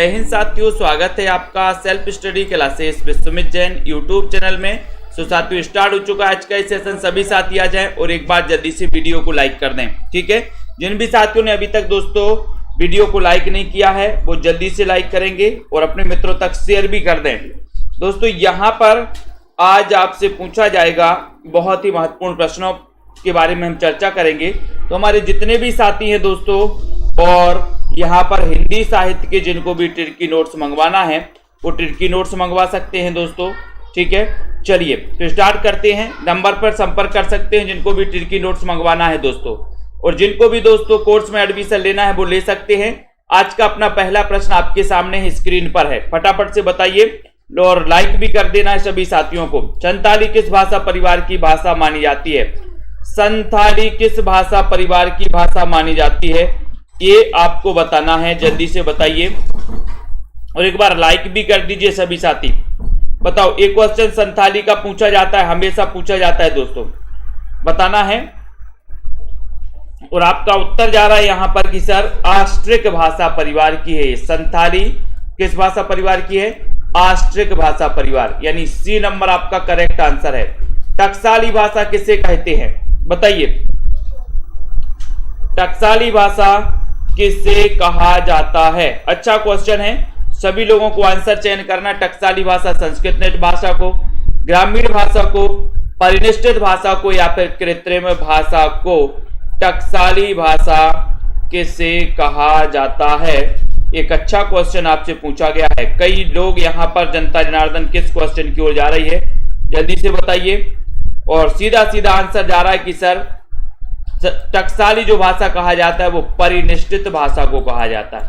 जय हिंद साथियों, स्वागत है आपका self study classes with Sumit Jain YouTube channel में। सो साथियों, स्टार्ट हो चुका है आज का सेशन। सभी साथी आ जाएं और एक बार जल्दी से वीडियो को लाइक कर दें, ठीक है। जिन भी साथियों ने अभी तक दोस्तों वीडियो को लाइक नहीं किया है वो जल्दी से लाइक करेंगे और अपने मित्रों तक शेयर भी कर दें। दोस्तों यहाँ पर आज आपसे पूछा जाएगा बहुत ही महत्वपूर्ण प्रश्नों के बारे में हम चर्चा करेंगे। तो हमारे जितने भी साथी हैं दोस्तों, और यहाँ पर हिंदी साहित्य के जिनको भी टिर्की नोट्स मंगवाना है वो टिर्की नोट्स मंगवा सकते हैं दोस्तों, ठीक है। चलिए तो स्टार्ट करते हैं। नंबर पर संपर्क कर सकते हैं जिनको भी टिर्की नोट्स मंगवाना है दोस्तों, और जिनको भी दोस्तों कोर्स में एडमिशन लेना है वो ले सकते हैं। आज का अपना पहला प्रश्न आपके सामने स्क्रीन पर है, फटाफट से बताइए और लाइक भी कर देना है सभी साथियों को। संथाली किस भाषा परिवार की भाषा मानी जाती है? संथाली किस भाषा परिवार की भाषा मानी जाती है, ये आपको बताना है। जल्दी से बताइए और एक बार लाइक भी कर दीजिए सभी साथी। बताओ, एक क्वेश्चन संथाली का पूछा जाता है, हमेशा पूछा जाता है दोस्तों, बताना है। और आपका उत्तर जा रहा है यहां पर कि सर ऑस्ट्रिक भाषा परिवार की है। संथाली किस भाषा परिवार की है? ऑस्ट्रिक भाषा परिवार, यानी सी नंबर आपका करेक्ट आंसर है। टकसाली भाषा किसे कहते हैं बताइए? टकसाली भाषा किसे कहा जाता है? अच्छा क्वेश्चन है, सभी लोगों को आंसर चयन करना। टकसाली भाषा संस्कृत नेट भाषा को, ग्रामीण भाषा को, परिनिष्ठित भाषा को या फिर कृत्रिम भाषा को टकसाली भाषा किसे कहा जाता है? एक अच्छा क्वेश्चन आपसे पूछा गया है। कई लोग यहाँ पर जनता जनार्दन किस क्वेश्चन की ओर जा रही है, जल्दी से बताइए। और सीधा सीधा आंसर जा रहा है कि सर टकसाली जो भाषा कहा जाता है वो परिनिष्ठित भाषा को कहा जाता है,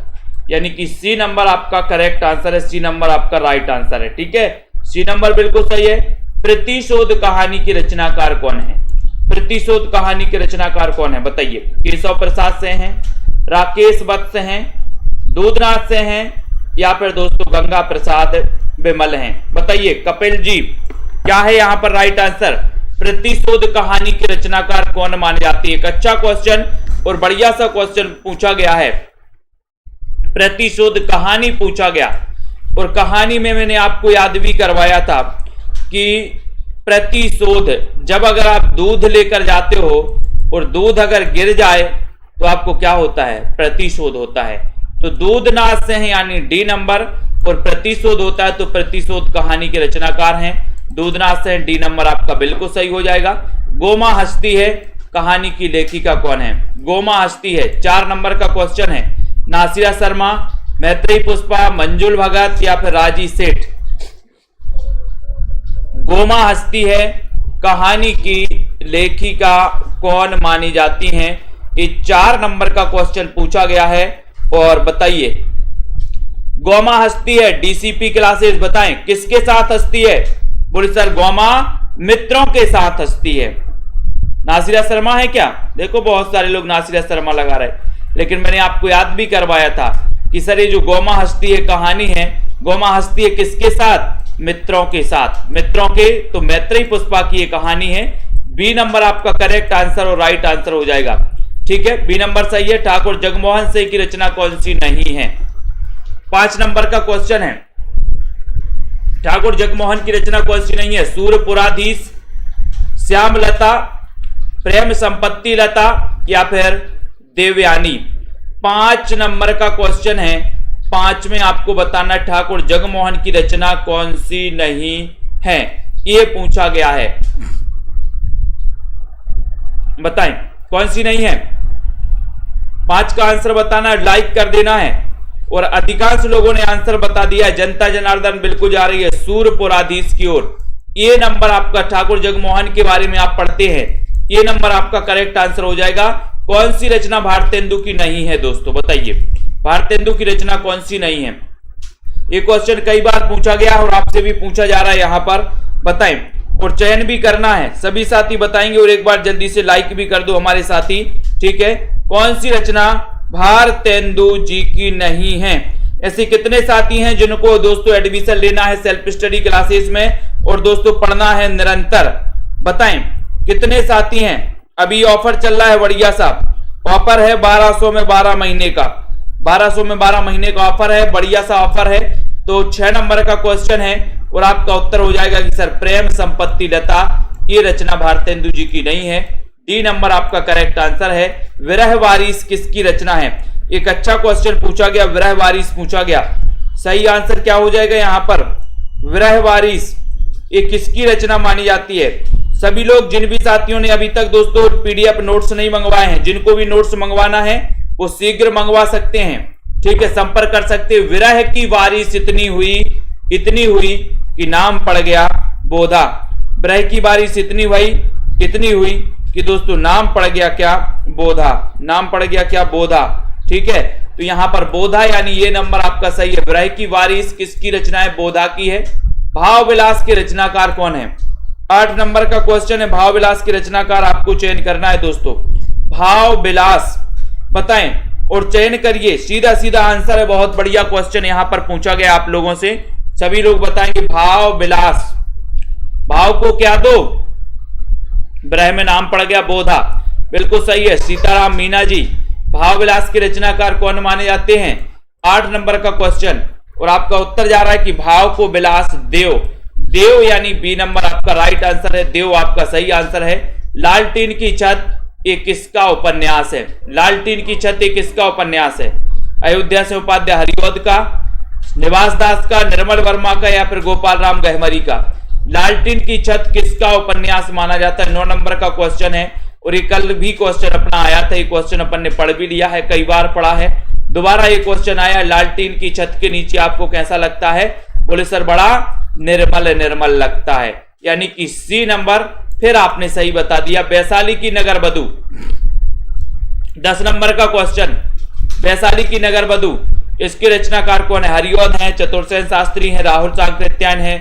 यानी कि सी नंबर आपका करेक्ट आंसर है। सी नंबर आपका राइट आंसर है, ठीक है। सी नंबर बिल्कुल सही है। प्रतिशोध कहानी की रचनाकार कौन है? प्रतिशोध कहानी के रचनाकार कौन है बताइए? केशव प्रसाद से हैं, राकेश वत्स से हैं, दूधनाथ से हैं या फिर दोस्तों गंगा प्रसाद विमल हैं? बताइए कपिल जी, क्या है यहाँ पर राइट आंसर? प्रतिशोध कहानी की रचनाकार कौन मानी जाती है? एक अच्छा क्वेश्चन और बढ़िया सा क्वेश्चन पूछा गया है। प्रतिशोध कहानी पूछा गया और कहानी में मैंने आपको याद भी करवाया था कि प्रतिशोध, जब अगर आप दूध लेकर जाते हो और दूध अगर गिर जाए तो आपको क्या होता है? प्रतिशोध होता है। तो दूधनाथ से हैं यानी डी नंबर, और प्रतिशोध होता है तो प्रतिशोध कहानी के रचनाकार हैं दूधनाथ से। डी नंबर आपका बिल्कुल सही हो जाएगा। गोमा हस्ती है कहानी की लेखिका कौन है? गोमा हस्ती है, 4 नंबर का क्वेश्चन है। नासिरा शर्मा, मैत्रेयी पुष्पा, मंजुल भगत या फिर राजी सेठ? गोमा हस्ती है कहानी की लेखिका कौन मानी जाती हैं? ये 4 नंबर का क्वेश्चन पूछा गया है। और बताइए, गोमा हस्ती है डीसीपी क्लासेस, बताएं किसके साथ हस्ती है? बोले सर गोमा मित्रों के साथ हस्ती है। नासिरा शर्मा है क्या? देखो बहुत सारे लोग नासिरा शर्मा लगा रहे, लेकिन मैंने आपको याद भी करवाया था कि सर ये जो गोमा हस्ती है कहानी है, गोमा हस्ती है किसके साथ? मित्रों के साथ। मित्रों के, तो मैत्रेयी पुष्पा की ये कहानी है। बी नंबर आपका करेक्ट आंसर और राइट आंसर हो जाएगा, ठीक है। बी नंबर सही है। ठाकुर जगमोहन सिंह की रचना कौन सी नहीं है? 5 नंबर का क्वेश्चन है, ठाकुर जगमोहन की रचना कौन सी नहीं है? सूरपुराधीश, श्यामलता, प्रेम संपत्ति लता या फिर देवयानी? 5 नंबर का क्वेश्चन है। 5 में आपको बताना ठाकुर जगमोहन की रचना कौन सी नहीं है, ये पूछा गया है। बताएं कौन सी नहीं है? 5 का आंसर बताना है, लाइक कर देना है। और अधिकांश लोगों ने आंसर बता दिया है। जनता जनार्दन बिल्कुल जा रही है सूरपुराधीश की ओर। ये नंबर आपका ठाकुर जगमोहन के बारे में आप पढ़ते हैं, ये नंबर आपका करेक्ट आंसर हो जाएगा। कौन सी रचना भारतेंदु की नहीं है दोस्तों? बताइए भारतेंदु की रचना कौन सी नहीं है? ये क्वेश्चन कई बार पूछा गया और आपसे भी पूछा जा रहा है यहां पर, बताएं। और चयन भी करना है, सभी साथी बताएंगे और एक बार जल्दी से लाइक भी कर दो हमारे साथी, ठीक है। कौन सी रचना भारतेंदु जी की नहीं है? ऐसे कितने साथी हैं जिनको दोस्तों एडमिशन लेना है सेल्फ स्टडी क्लासेस में और दोस्तों पढ़ना है निरंतर? बताएं कितने साथी हैं? अभी ऑफर चल रहा है बढ़िया सा ऑफर है 1200 में 12 महीने का। 1200 में 12 महीने का ऑफर है, बढ़िया सा ऑफर है। तो 6 नंबर का क्वेश्चन है और आपका उत्तर हो जाएगा कि सर प्रेम संपत्ति लता ये रचना भारतेंदु जी की नहीं है। डी नंबर आपका करेक्ट आंसर है। विरह वारिस किसकी रचना है? एक अच्छा क्वेश्चन पूछा गया, विरह वारिस पूछा गया। सही आंसर क्या हो जाएगा यहाँ पर? विरह वारिस ये किसकी रचना मानी जाती है? सभी लोग, जिन भी साथियों ने अभी तक दोस्तों पीडीएफ नोट्स नहीं मंगवाए हैं, जिनको भी नोट्स मंगवाना है वो शीघ्र मंगवा सकते हैं, ठीक है, संपर्क कर सकते हैं। विरह की वारिस इतनी हुई कि नाम पड़ गया बोधा। विरह की वारिस इतनी हुई कि दोस्तों नाम पड़ गया क्या? बोधा। नाम पड़ गया क्या? बोधा। ठीक है, तो यहां पर बोधा यानी ये नंबर आपका सही है। विरह की वारिस किसकी रचना है? बोधा की है। भाव विलास के रचनाकार कौन है? 8 नंबर का क्वेश्चन है, भाव विलास के रचनाकार आपको चयन करना है दोस्तों। भाव विलास बताएं और चयन करिए। सीधा सीधा आंसर है, बहुत बढ़िया क्वेश्चन यहां पर पूछा गया आप लोगों से। सभी लोग बताएंगे भाव विलास। भाव को क्या दो? विरह में नाम पड़ गया बोधा, बिल्कुल सही है। सीताराम मीना जी भाव विलास के रचनाकार कौन माने जाते हैं? 8 नंबर का क्वेश्चन और आपका उत्तर जा रहा है कि भाव को विलास देव यानी बी नंबर आपका राइट आंसर है। देव आपका सही आंसर है। लालटेन की छत ये किसका उपन्यास है? लालटेन की छत ये किसका उपन्यास है? अयोध्या से उपाध्याय हरिऔध का, निवास दास का, निर्मल वर्मा का या फिर गोपाल राम गहमरी का? लालटेन की छत किसका उपन्यास माना जाता है? 9 नंबर का क्वेश्चन है और ये कल भी क्वेश्चन अपना आया था। ये क्वेश्चन अपन ने पढ़ भी लिया है, कई बार पढ़ा है। दोबारा ये क्वेश्चन आया, लालटेन की छत के नीचे आपको कैसा लगता है? बोले सर बड़ा निर्मल लगता है, यानी कि सी नंबर फिर आपने सही बता दिया। वैशाली की नगर बधू 10 नंबर का क्वेश्चन, वैशाली की नगर बधू इसके रचनाकार कौन है? हरिऔध है, चतुर्सेन शास्त्री है, राहुल सांकृत्यायन है,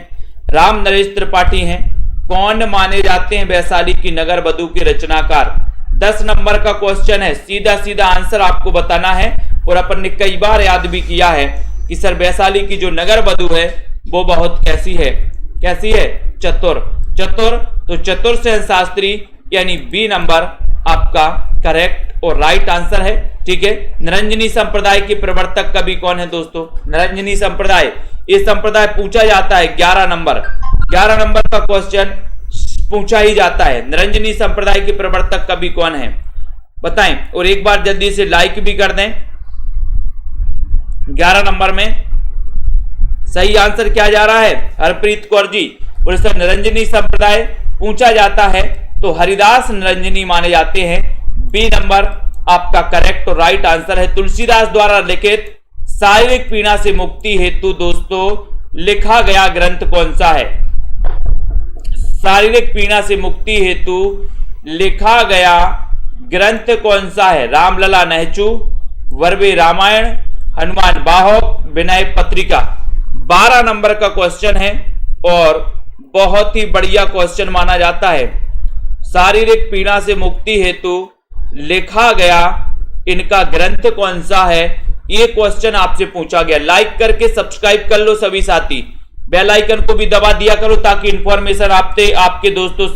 राम नरेश त्रिपाठी हैं। कौन माने जाते हैं वैशाली की नगर बधू के रचनाकार? 10 नंबर का क्वेश्चन है। सीधा सीधा आंसर आपको बताना है और अपन ने कई बार याद भी किया है कि सर वैशाली की जो नगर बधू है वो बहुत कैसी है? चतुर। तो चतुर्सेन शास्त्री यानी बी नंबर आपका करेक्ट और राइट आंसर है। ठीक है, निरंजनी संप्रदाय के प्रवर्तक कवि कौन है दोस्तों? निरंजनी संप्रदाय, ये संप्रदाय पूछा जाता है 11 नंबर का क्वेश्चन पूछा ही जाता है। निरंजनी संप्रदाय के प्रवर्तक कवि कौन है बताएं, और एक बार जल्दी से लाइक भी कर दें। 11 नंबर में सही आंसर क्या जा रहा है? हरप्रीत कौर जी। और सर निरंजनी संप्रदाय पूछा जाता है तो हरिदास निरंजनी माने जाते हैं। बी नंबर आपका करेक्ट और राइट आंसर है। तुलसीदास द्वारा लिखित शारीरिक पीड़ा से मुक्ति हेतु दोस्तों लिखा गया ग्रंथ कौन सा है? शारीरिक पीड़ा से मुक्ति हेतु लिखा गया ग्रंथ कौन सा है? रामलला नहचू, वर्वे रामायण, हनुमान बाहोक, विनय पत्रिका। 12 नंबर का क्वेश्चन है और बहुत ही बढ़िया क्वेश्चन माना जाता है। शारीरिक पीड़ा से मुक्ति हेतु लिखा गया इनका ग्रंथ कौन सा है? ये क्वेश्चन आपसे पूछा गया। लाइक करके सब्सक्राइब कर लो सभी साथी, बेल आइकन को भी दबा दिया करो ताकि इंफॉर्मेशन आपके दोस्तों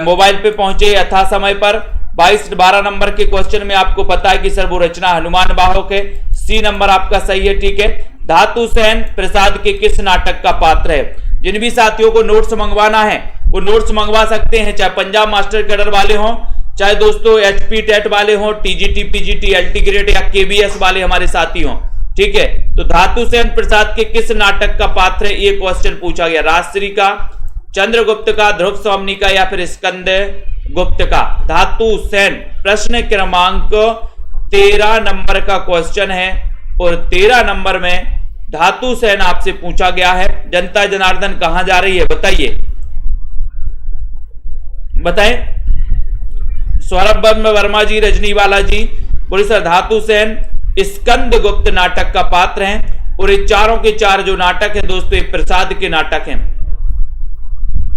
मोबाइल पे पहुंचे यथा समय पर। 22-12 नंबर के क्वेश्चन में आपको पता है कि सर वो रचना हनुमान बाहोक है। सी नंबर आपका सही है। ठीक है, धातु सेन प्रसाद के किस नाटक का पात्र है? जिन भी साथियों को नोट्स मंगवाना है वो नोट्स मंगवा सकते हैं, चाहे पंजाब मास्टर कैडर वाले हों, चाहे दोस्तों एचपी टेट वाले हों, टीजीटी पीजीटी एलटी ग्रेड या केबीएस वाले हमारे साथी हों। ठीक है, तो धातु सेन प्रसाद के किस नाटक का पात्र है? ये क्वेश्चन पूछा गया। राजश्री का, चंद्रगुप्त का, ध्रुव स्वामी का या फिर स्कंद गुप्त का? धातु सेन। प्रश्न क्रमांक 13 नंबर का क्वेश्चन है और 13 नंबर में धातु सेन आपसे पूछा गया है। जनता जनार्दन कहां जा रही है बताइए, बताएं। सौरभ वर्मा जी, रजनीवाला जी, बोले सर धातु सेन स्कंद गुप्त नाटक का पात्र हैं और ये चारों के चार जो नाटक है दोस्तों ये प्रसाद के नाटक हैं।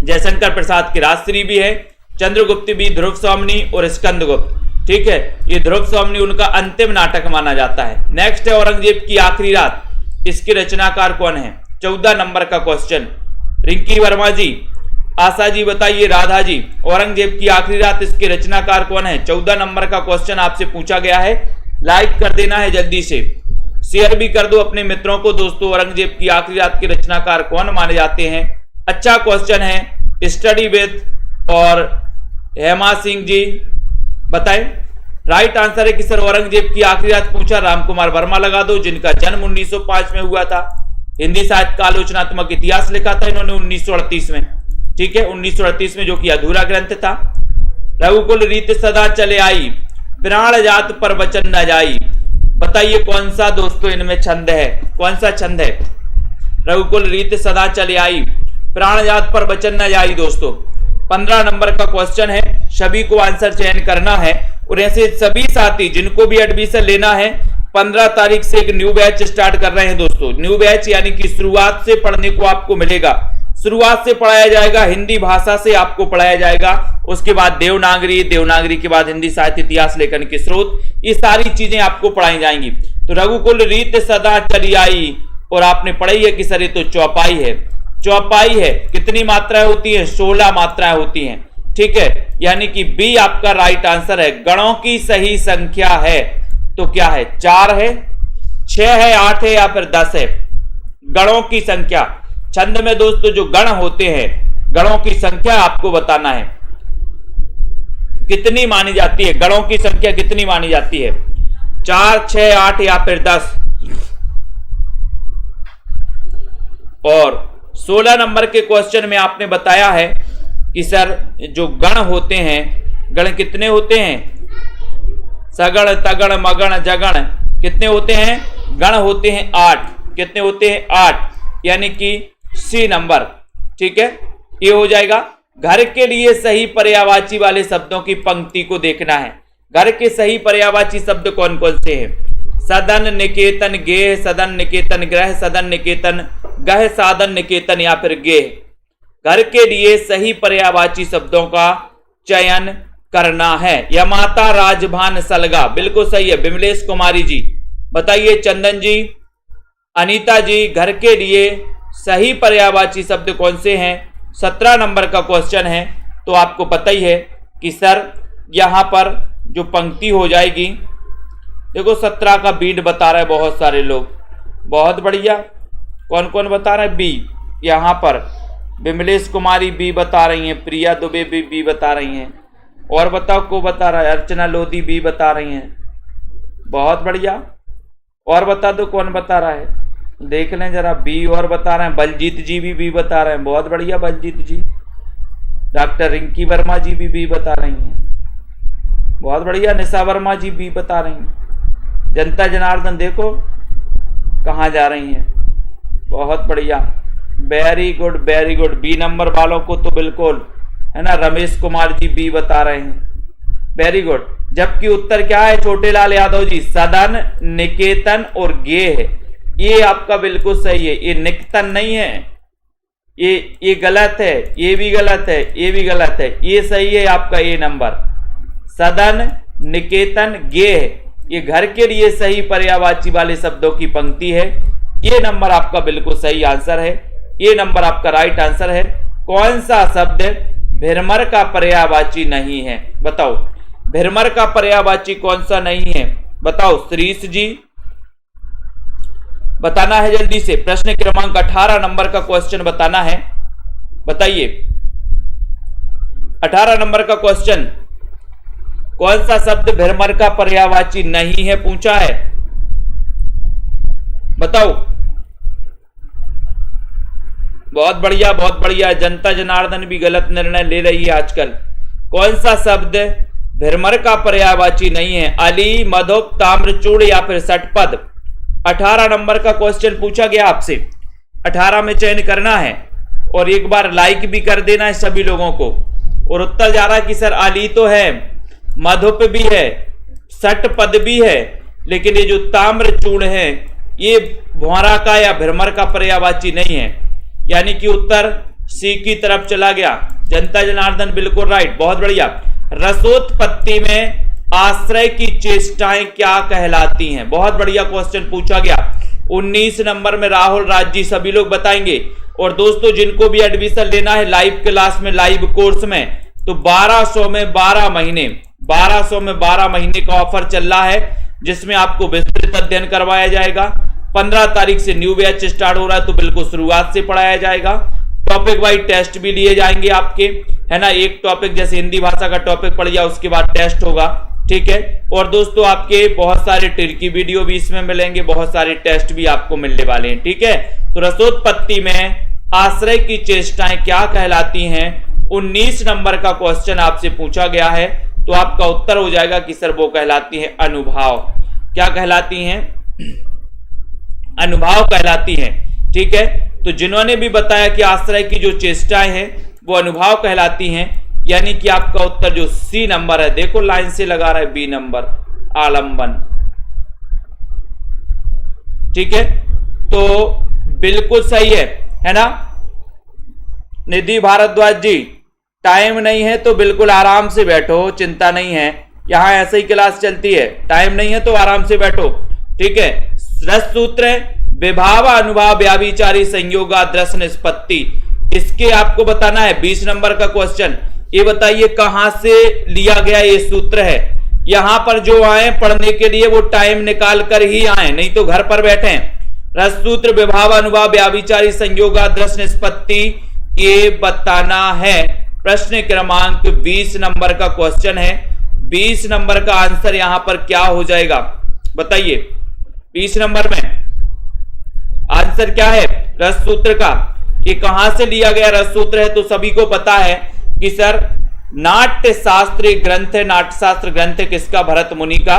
जयशंकर प्रसाद की राजश्री भी है, चंद्रगुप्त भी, ध्रुव स्वामी और स्कंद गुप्त। ठीक है, ये ध्रुव स्वामी उनका अंतिम नाटक माना जाता है। नेक्स्ट है औरंगजेब की आखिरी रात, इसके रचनाकार कौन है? 14 नंबर का क्वेश्चन। रिंकी वर्मा जी, आशा जी बताइए, राधा जी, औरंगजेब की आखिरी रात इसके रचनाकार कौन है? 14 नंबर का क्वेश्चन आपसे पूछा गया है। लाइक कर देना है जल्दी से, शेयर भी कर दो अपने मित्रों को। दोस्तों, औरंगजेब की आखिरी रात के रचनाकार कौन माने जाते हैं? अच्छा क्वेश्चन है, स्टडी विद और हेमा सिंह जी बताएं। राइट आंसर है कि सर औरंगजेब की आखिरी रात पूछा राम कुमार वर्मा लगा दो, जिनका जन्म 1905 में हुआ था। हिंदी साहित्य का आलोचनात्मक इतिहास लिखा था इन्होंने 1938 में, ठीक है, 1938 में, जो कि अधूरा ग्रंथ था। रघुकुल रीत सदा चले आई, प्राण जात पर वचन न जाई। बताइए कौन सा दोस्तों इनमें छंद है, कौन सा छंद है? रघुकुल रीत सदा चले आई, प्राण जात पर वचन न जाई। दोस्तों 15 नंबर का क्वेश्चन है, सभी को आंसर चयन करना है। और ऐसे सभी साथी जिनको भी एडमिशन लेना है 15 तारीख से एक न्यू बैच स्टार्ट कर रहे हैं दोस्तों। न्यू बैच यानी कि शुरुआत से पढ़ने को आपको मिलेगा, शुरुआत से पढ़ाया जाएगा, हिंदी भाषा से आपको पढ़ाया जाएगा, उसके बाद देवनागरी, देवनागरी के बाद हिंदी साहित्य इतिहास लेखन के स्रोत, ये सारी चीजें आपको पढ़ाई जाएंगी। तो रघुकुल रीत सदा चली आई, और आपने पढ़ी है कि सर ये तो चौपाई है, चौपाई है। कितनी मात्राएं होती है? 16 मात्राएं होती हैं, ठीक है, यानी कि बी आपका राइट आंसर है। गणों की सही संख्या है तो क्या है? 4 है, 6 है, 8 है या फिर 10 है? गणों की संख्या, छंद में दोस्तों जो गण होते हैं, गणों की संख्या आपको बताना है कितनी मानी जाती है, गणों की संख्या कितनी मानी जाती है? 4, 6, 8 या फिर 10? और 16 नंबर के क्वेश्चन में आपने बताया है कि सर जो गण होते हैं, गण कितने होते हैं? सगण, तगण, मगण, जगण, कितने होते हैं? गण होते हैं 8। कितने होते हैं? 8, यानी कि सी नंबर, ठीक है, ये हो जाएगा। घर के लिए सही पर्यायवाची वाले शब्दों की पंक्ति को देखना है। घर के सही पर्यायवाची शब्द कौन कौन से हैं? सदन, निकेतन, गेह, सदन, निकेतन, ग्रह, सदन, निकेतन, गह, साधन, निकेतन या फिर गेह। घर के लिए सही पर्यायवाची शब्दों का चयन करना है। यमाता, राजभान, सलगा, बिल्कुल सही है। बिमलेश कुमारी जी बताइए, चंदन जी, अनीता जी, घर के लिए सही पर्यायवाची शब्द कौन से हैं? 17 नंबर का क्वेश्चन है, तो आपको पता ही है कि सर यहां पर जो पंक्ति हो जाएगी, देखो 17 का बीट बता रहे हैं बहुत सारे लोग, बहुत बढ़िया। कौन कौन बता रहे हैं? बी, यहां पर बिमलेश कुमारी बी बता रही हैं, प्रिया दुबे भी बी बता रही हैं, और बताओ को बता रहा है? अर्चना लोधी बी बता रही हैं, बहुत बढ़िया। और बता दो कौन बता रहा है, देख लें जरा। बी और बता रहे हैं, बलजीत जी भी बी बता रहे हैं, बहुत बढ़िया बलजीत जी। डॉक्टर रिंकी वर्मा जी भी बी बता रही हैं, बहुत बढ़िया। निशा वर्मा जी बी बता रही हैं। जनता जनार्दन देखो कहाँ जा रही हैं, बहुत बढ़िया, very good very good. B number वालों को तो बिल्कुल है ना, रमेश कुमार जी बी बता रहे हैं, वेरी गुड। जबकि उत्तर क्या है छोटे लाल यादव जी? सदन, निकेतन और गेह, ये आपका बिल्कुल सही है। ये निकेतन नहीं है, ये गलत है, ये भी गलत है, ये भी गलत है, ये सही है आपका ए नंबर। सदन, निकेतन, गेह, ये घर के लिए सही पर्यायवाची वाले शब्दों की पंक्ति है। ये नंबर आपका बिल्कुल सही आंसर है, ये नंबर आपका राइट आंसर है। कौन सा शब्द भिरमर का पर्यायवाची नहीं है? बताओ, भिरमर का पर्यायवाची कौन सा नहीं है? बताओ श्रीश जी, बताना है जल्दी से। प्रश्न क्रमांक 18 नंबर का क्वेश्चन बताना है, बताइए 18 नंबर का क्वेश्चन, कौन सा शब्द भिरमर का पर्यायवाची नहीं है पूछा है, बताओ। बहुत बढ़िया बहुत बढ़िया। जनता जनार्दन भी गलत निर्णय ले रही है आजकल। कौन सा शब्द भिरमर का पर्यायवाची नहीं है? अली, मधुप, ताम्रचूड़ या फिर षटपद? 18 नंबर का क्वेश्चन पूछा गया आपसे, 18 में चयन करना है, और एक बार लाइक भी कर देना है सभी लोगों को। और उत्तर जा रहा है कि सर अली तो है, मधुप भी है, षटपद भी है, लेकिन ये जो ताम्रचूड़ है ये भौरा का या भिरमर का पर्यायवाची नहीं है, यानी कि उत्तर सी की तरफ चला गया। जनता जनार्दन बिल्कुल राइट, बहुत बढ़िया। रसोत्पत्ति में आश्रय की चेष्टाएं क्या कहलाती हैं? बहुत बढ़िया क्वेश्चन पूछा गया। 19 नंबर में राहुल राज जी सभी लोग बताएंगे। और दोस्तों जिनको भी एडमिशन लेना है लाइव क्लास में, लाइव कोर्स में, तो 1200 में 12 महीने, 1200 में 12 महीने का ऑफर चल रहा है। जिसमें आपको विस्तृत अध्ययन करवाया जाएगा। 15 तारीख से न्यू बैच स्टार्ट हो रहा है, तो बिल्कुल शुरुआत से पढ़ाया जाएगा। टॉपिक वाइज टेस्ट भी लिए जाएंगे आपके, है ना। एक टॉपिक जैसे हिंदी भाषा का टॉपिक पढ़ लिया, उसके बाद टेस्ट होगा, ठीक है। और दोस्तों आपके बहुत सारे ट्रिकी वीडियो भी इसमें मिलेंगे, बहुत सारे टेस्ट भी आपको मिलने वाले हैं, ठीक है। तो रसोत्पत्ति में आश्रय की चेष्टाएं क्या कहलाती हैं, 19 नंबर का क्वेश्चन आपसे पूछा गया है। तो आपका उत्तर हो जाएगा कि सर वो कहलाती है अनुभाव। क्या कहलाती हैं? अनुभाव कहलाती हैं, ठीक है। तो जिन्होंने भी बताया कि आश्रय की जो चेष्टाएं हैं वो अनुभाव कहलाती हैं, यानी कि आपका उत्तर जो सी नंबर है, देखो लाइन से लगा रहा है बी नंबर, आलंबन, ठीक है। तो बिल्कुल सही है ना। निधि भारद्वाज जी, टाइम नहीं है तो बिल्कुल आराम से बैठो, चिंता नहीं है, यहां ऐसे ही क्लास चलती है। टाइम नहीं है तो आराम से बैठो, ठीक है। रस सूत्र है विभाव अनुभाव व्याभिचारी संयोगाद्रस निष्पत्ति, इसके आपको बताना है 20 नंबर का क्वेश्चन। ये बताइए कहां से लिया गया ये सूत्र है। यहां पर जो आए पढ़ने के लिए वो टाइम निकाल कर ही आए, नहीं तो घर पर बैठे। रस सूत्र विभाव अनुभाव व्याभिचारी संयोगाद्रस निष्पत्ति ये बताना है। प्रश्न क्रमांक 20 नंबर का क्वेश्चन है। 20 नंबर का आंसर यहां पर क्या हो जाएगा बताइए। 20 नंबर में आंसर क्या है रस सूत्र का? ये कहां से लिया गया रस सूत्र है? तो सभी को पता है कि सर नाट्य शास्त्र ग्रंथ है, नाट्य शास्त्र ग्रंथ किसका? भरत मुनि का,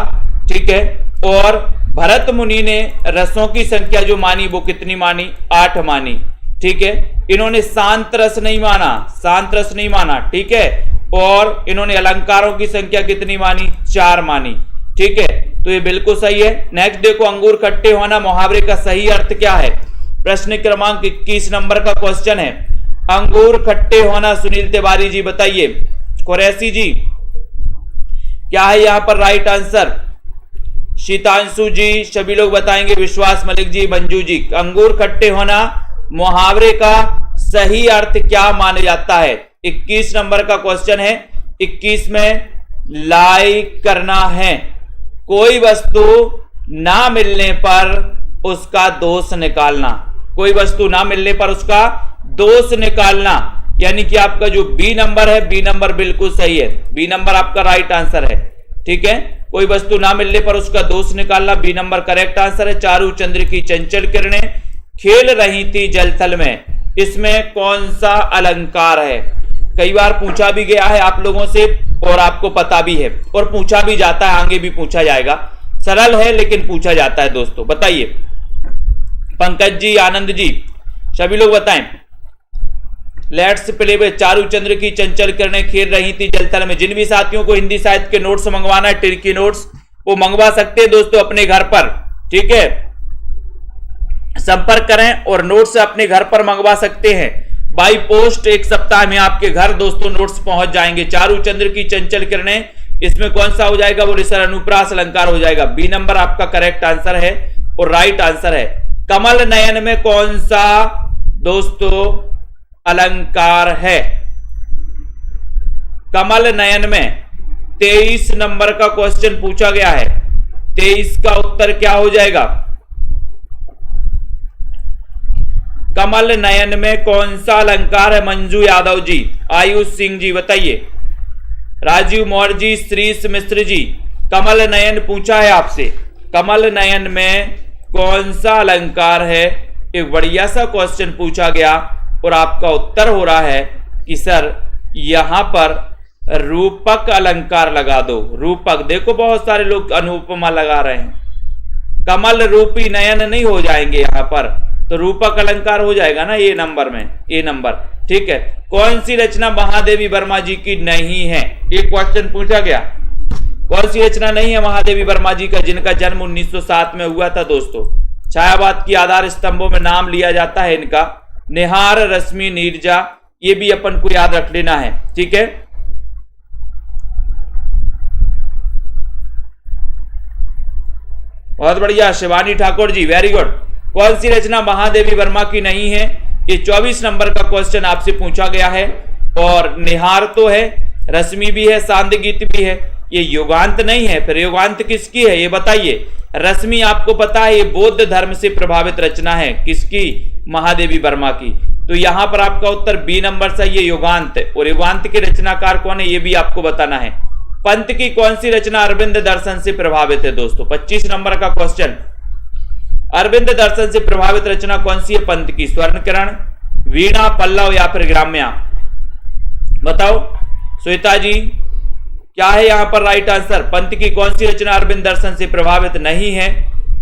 ठीक है। और भरत मुनि ने रसों की संख्या जो मानी वो कितनी मानी? 8 मानी, ठीक है। इन्होंने शांत रस नहीं माना, शांत रस नहीं माना, ठीक है। और इन्होंने अलंकारों की संख्या कितनी मानी? 4 मानी, ठीक है। तो ये बिल्कुल सही है। नेक्स्ट देखो, अंगूर खट्टे होना मुहावरे का सही अर्थ क्या है? प्रश्न क्रमांक 21 नंबर का क्वेश्चन है। अंगूर खट्टे होना, सुनील तिवारी जी बताइए। कुरैशी जी क्या है यहां पर राइट आंसर? शीतांशु जी सभी लोग बताएंगे, विश्वास मलिक जी, मंजू जी। अंगूर खट्टे होना मुहावरे का सही अर्थ क्या माना जाता है? 21 नंबर का क्वेश्चन है। 21 में लाइक करना है। कोई वस्तु ना मिलने पर उसका दोष निकालना, कोई वस्तु ना मिलने पर उसका दोष निकालना, यानी कि आपका जो बी नंबर है, बी नंबर बिल्कुल सही है। बी नंबर आपका राइट आंसर है, ठीक है। कोई वस्तु ना मिलने पर उसका दोष निकालना, बी नंबर करेक्ट आंसर है। चारू चंद्र की चंचल किरणें खेल रही थी जलथल में, इसमें कौन सा अलंकार है? कई बार पूछा भी गया है आप लोगों से और आपको पता भी है, और पूछा भी जाता है, आगे भी पूछा जाएगा। सरल है लेकिन पूछा जाता है दोस्तों, बताइए। पंकज जी, आनंद जी सभी लोग बताएं। लेट्स प्ले वे चारूचंद्र की चंचल किरणें खेल रही थी जलथल में। जिन भी साथियों को हिंदी साहित्य के नोट्स मंगवाना है, ट्रिकी नोट्स, वो मंगवा सकते हैं दोस्तों अपने घर पर, ठीक है। संपर्क करें और नोट्स अपने घर पर मंगवा सकते हैं। बाई पोस्ट 1 सप्ताह में आपके घर दोस्तों नोट्स पहुंच जाएंगे। चारूचंद्र की चंचल किरणें, इसमें कौन सा हो जाएगा? वो सर अनुप्रास अलंकार हो जाएगा। बी नंबर आपका करेक्ट आंसर है और राइट आंसर है। कमल नयन में कौन सा दोस्तों अलंकार है? कमल नयन में 23 नंबर का क्वेश्चन पूछा गया है। 23 का उत्तर क्या हो जाएगा? कमल नयन में कौन सा अलंकार है? मंजू यादव जी, आयुष सिंह जी बताइए। राजीव मौर्य जी, श्रीश मिश्र जी, कमल नयन पूछा है आपसे। कमल नयन में कौन सा अलंकार है? एक बढ़िया सा क्वेश्चन पूछा गया और आपका उत्तर हो रहा है कि सर यहां पर रूपक अलंकार लगा दो। रूपक, देखो बहुत सारे लोग अनुपमा लगा रहे हैं। कमल रूपी नयन नहीं हो जाएंगे यहां पर, तो रूपक अलंकार हो जाएगा ना ये नंबर में, ए नंबर, ठीक है। कौन सी रचना महादेवी वर्मा जी की नहीं है? एक क्वेश्चन पूछा गया। कौन सी रचना नहीं है महादेवी वर्मा जी का, जिनका जन्म 1907 में हुआ था दोस्तों? छायावाद की आधार स्तंभों में नाम लिया जाता है इनका, निहार, रश्मि, नीरजा, ये भी अपन को याद रख लेना है, ठीक है। बहुत बढ़िया शिवानी ठाकुर जी, वेरी गुड। कौन सी रचना महादेवी वर्मा की नहीं है? ये 24 नंबर का क्वेश्चन आपसे पूछा गया है। और निहार तो है, रश्मि भी है, सांद गीत भी है, ये युगांत नहीं है, फिर युगांत किसकी है ये बताइए। रश्मि आपको पता है ये बौद्ध धर्म से प्रभावित रचना है, किसकी, महादेवी वर्मा की। तो यहां पर आपका उत्तर बी नंबर सही है, युगांत। और युगांत के रचनाकार कौन है ये भी आपको बताना है। पंत की कौन सी रचना अरविंद दर्शन से प्रभावित है दोस्तों, 25 नंबर का क्वेश्चन। अरविंद दर्शन से प्रभावित रचना कौन सी है पंत की, स्वर्ण किरण, वीणा, पल्लव या फिर ग्राम्या, बताओ श्वेता जी क्या है यहां पर राइट आंसर। पंत की कौन सी रचना अरविंद दर्शन से प्रभावित नहीं है,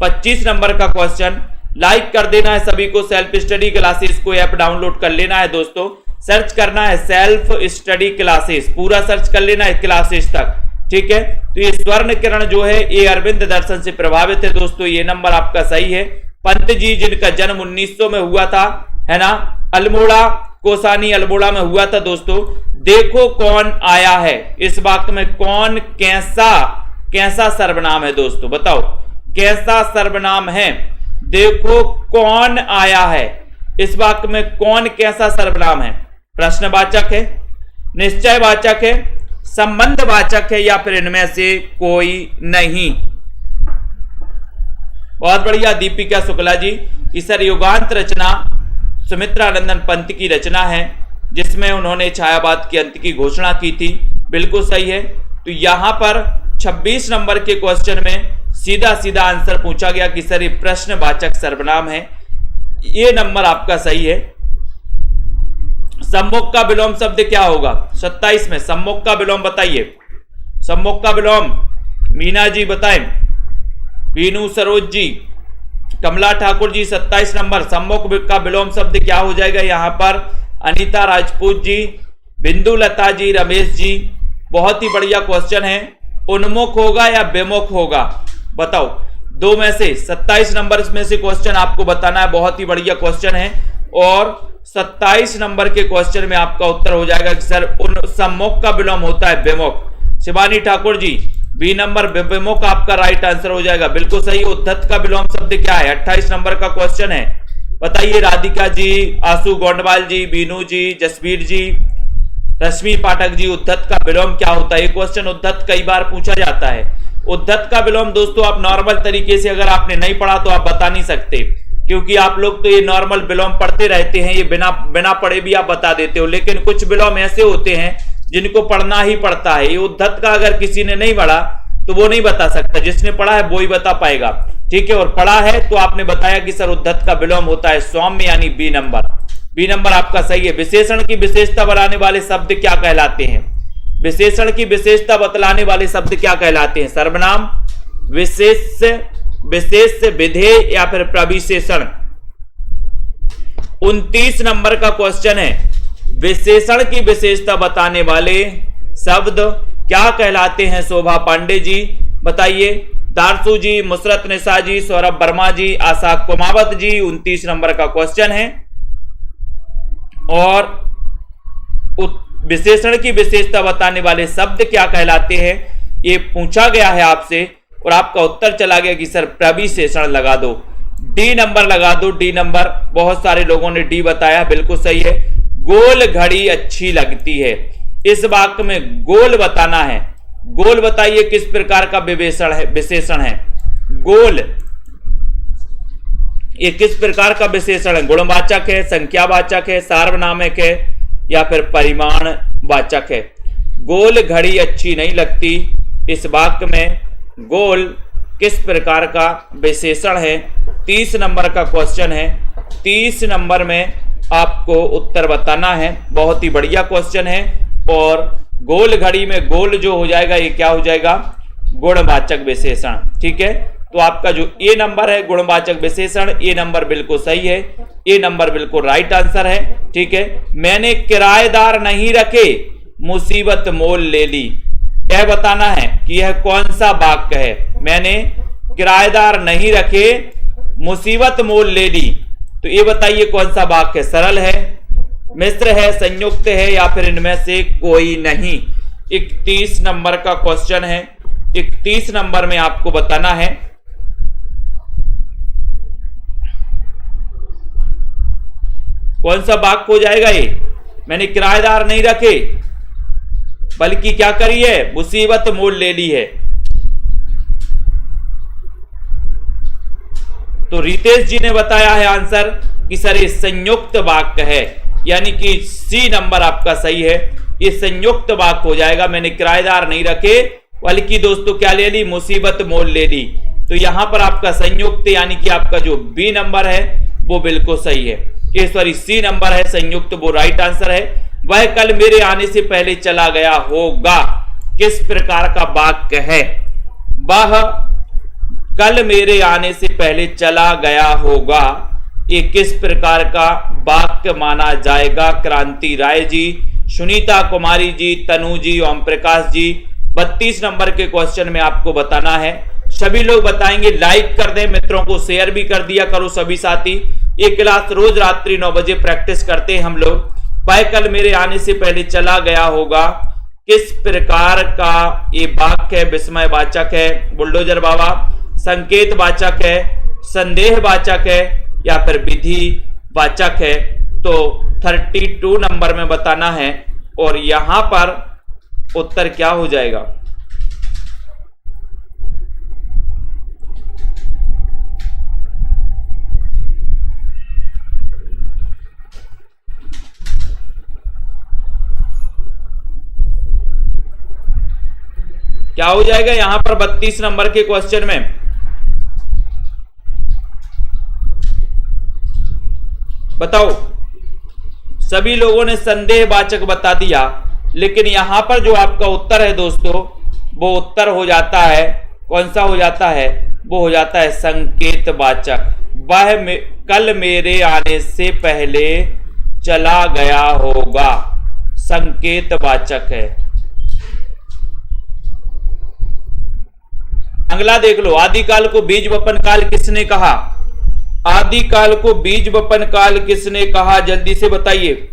25 नंबर का क्वेश्चन। लाइक कर देना है सभी को। सेल्फ स्टडी क्लासेस को ऐप डाउनलोड कर लेना है दोस्तों, सर्च करना है सेल्फ स्टडी क्लासेस, पूरा सर्च कर लेना है क्लासेस तक, ठीक है। तो ये स्वर्ण किरण जो है ये अरविंद दर्शन से प्रभावित है दोस्तों, ये नंबर आपका सही है। पंत जी जिनका जन्म 1900 में हुआ था, है ना, अल्मोड़ा, कोसानी अल्मोड़ा में हुआ था दोस्तों। देखो कौन आया है, इस वाक्य में कौन कैसा सर्वनाम है दोस्तों, बताओ कैसा सर्वनाम है। देखो कौन आया है, इस वाक्य में कौन कैसा सर्वनाम है। प्रश्नवाचक है, निश्चयवाचक है, संबंधवाचक है या फिर इनमें से कोई नहीं। बहुत बढ़िया दीपिका शुक्ला जी कि सर युगांत रचना सुमित्रानंदन पंत की रचना है जिसमें उन्होंने छायावाद के अंत की घोषणा की थी, बिल्कुल सही है। तो यहां पर 26 नंबर के क्वेश्चन में सीधा सीधा आंसर पूछा गया कि सर ये प्रश्नवाचक सर्वनाम है, ये नंबर आपका सही है। सम्मुख का विलोम शब्द क्या होगा 27 में, सम्मुख का विलोम बताइए। सम्मुख का विलोम मीना जी बताएं, वीनू सरोज जी, कमला ठाकुर जी 27 नंबर। सम्मुख का विलोम शब्द क्या हो जाएगा यहाँ पर, अनीता राजपूत जी, बिंदु लता जी, रमेश जी, बहुत ही बढ़िया क्वेश्चन है। उन्मुख होगा या विमुख होगा, बताओ दो में से। 27 नंबर में से क्वेश्चन आपको बताना है, बहुत ही बढ़िया क्वेश्चन है। और 27 नंबर के क्वेश्चन में आपका उत्तर हो जाएगा कि सर उन सम्मुख का विलोम होता है विमुख। शिवानी ठाकुर जी बी नंबर विमुख आपका राइट आंसर हो जाएगा, बिल्कुल सही। उद्धत का विलोम शब्द क्या है, 28 नंबर का क्वेश्चन है, बताइए। राधिका जी, आशु गोंडवाल जी, बीनू जी, जसवीर जी, रश्मि पाठक जी, उद्धत का विलोम क्या होता है। ये क्वेश्चन उद्धत कई बार पूछा जाता है। उद्धत का विलोम दोस्तों आप नॉर्मल तरीके से अगर आपने नहीं पढ़ा तो आप बता नहीं सकते, क्योंकि आप लोग तो ये नॉर्मल विलोम पढ़ते रहते हैं, ये बिना पढ़े भी आप बता देते हो। लेकिन कुछ विलोम ऐसे होते हैं जिनको पढ़ना ही पड़ता है। ये उद्धत का अगर किसी ने नहीं पढ़ा तो वो नहीं बता सकता, जिसने पढ़ा है वो ही बता पाएगा, ठीक है। और पढ़ा है तो आपने बताया कि सर उद्धत का विलोम होता है सौम्य, यानी बी नंबर। बी नंबर आपका सही है। विशेषण की विशेषता बनाने वाले शब्द क्या कहलाते हैं, विशेषण की विशेषता बतलाने वाले शब्द क्या कहलाते हैं, सर्वनाम, विशेष, विशेष विधेय या फिर प्रविशेषण। 29 नंबर का क्वेश्चन है, विशेषण की विशेषता बताने वाले शब्द क्या कहलाते हैं शोभा पांडे जी, बताइए। दारसू जी, मुसरत निशा जी, सौरभ वर्मा जी, आशा कुमावत जी, 29 नंबर का क्वेश्चन है। और विशेषण की विशेषता बताने वाले शब्द क्या कहलाते हैं ये पूछा गया है आपसे, और आपका उत्तर चला गया कि सर प्रविशेषण लगा दो, डी नंबर लगा दो, डी नंबर। बहुत सारे लोगों ने डी बताया, बिल्कुल सही है। गोल घड़ी अच्छी लगती है, इस वाक्य में गोल बताना है। गोल बताइए किस प्रकार का विशेषण है गोल, ये किस प्रकार का विशेषण है, गुणवाचक है, संख्यावाचक है, सार्वनामिक है या फिर परिमाणवाचक है। गोल घड़ी अच्छी नहीं लगती, इस वाक्य में गोल किस प्रकार का विशेषण है, 30 नंबर का क्वेश्चन है। 30 नंबर में आपको उत्तर बताना है, बहुत ही बढ़िया क्वेश्चन है। और गोल घड़ी में गोल जो हो जाएगा ये क्या हो जाएगा, गुणवाचक विशेषण, ठीक है। तो आपका जो ए नंबर है गुणवाचक विशेषण, ए नंबर बिल्कुल सही है, ए नंबर बिल्कुल राइट आंसर है, ठीक है। मैंने किराएदार नहीं रखे, मुसीबत मोल ले ली, यह बताना है कि यह कौन सा वाक्य है। मैंने किराएदार नहीं रखे, मुसीबत मोल ले ली, तो ये बताइए कौन सा वाक्य है। सरल है, मिश्र है, संयुक्त है या फिर इनमें से कोई नहीं। 31 नंबर का क्वेश्चन है, 31 नंबर में आपको बताना है कौन सा वाक्य हो जाएगा ये। मैंने किराएदार नहीं रखे, बल्कि क्या करी है, मुसीबत मोल ले ली है। तो रितेश जी ने बताया है आंसर कि सर ये संयुक्त वाक्य है, यानी कि सी नंबर आपका सही है, ये संयुक्त वाक्य हो जाएगा। मैंने किराएदार नहीं रखे बल्कि दोस्तों क्या ले ली, मुसीबत मोल ले ली। तो यहां पर आपका संयुक्त यानी कि आपका जो बी नंबर है वो बिल्कुल सही है, ये सॉरी सी नंबर है संयुक्त, वो राइट आंसर है। वह कल मेरे आने से पहले चला गया होगा किस प्रकार का वाक्य है, वह कल मेरे आने से पहले चला गया होगा, ये किस प्रकार का वाक्य माना जाएगा। क्रांति राय जी, सुनीता कुमारी जी, तनु जी, ओम प्रकाश जी, 32 नंबर के क्वेश्चन में आपको बताना है। सभी लोग बताएंगे, लाइक कर दें, मित्रों को शेयर भी कर दिया करो सभी साथी। ये क्लास रोज रात्रि 9 बजे प्रैक्टिस करते हैं हम लोग। वह कल मेरे आने से पहले चला गया होगा किस प्रकार का ये वाक्य है, विस्मयवाचक है, बुलडोजर बाबा, संकेत वाचक है, संदेह वाचक है या फिर विधि वाचक है। तो 32 नंबर में बताना है और यहां पर उत्तर क्या हो जाएगा। क्या हो जाएगा यहां पर 32 नंबर के क्वेश्चन में, बताओ। सभी लोगों ने संदेहवाचक बता दिया, लेकिन यहां पर जो आपका उत्तर है दोस्तों, वो उत्तर हो जाता है, कौन सा हो जाता है, वो हो जाता है संकेतवाचक। वह कल मेरे आने से पहले चला गया होगा, संकेतवाचक है। अगला देख लो, आदिकाल को बीज वपन काल किसने कहा, आदिकाल को बीज वपन काल किसने कहा, जल्दी से बताइए।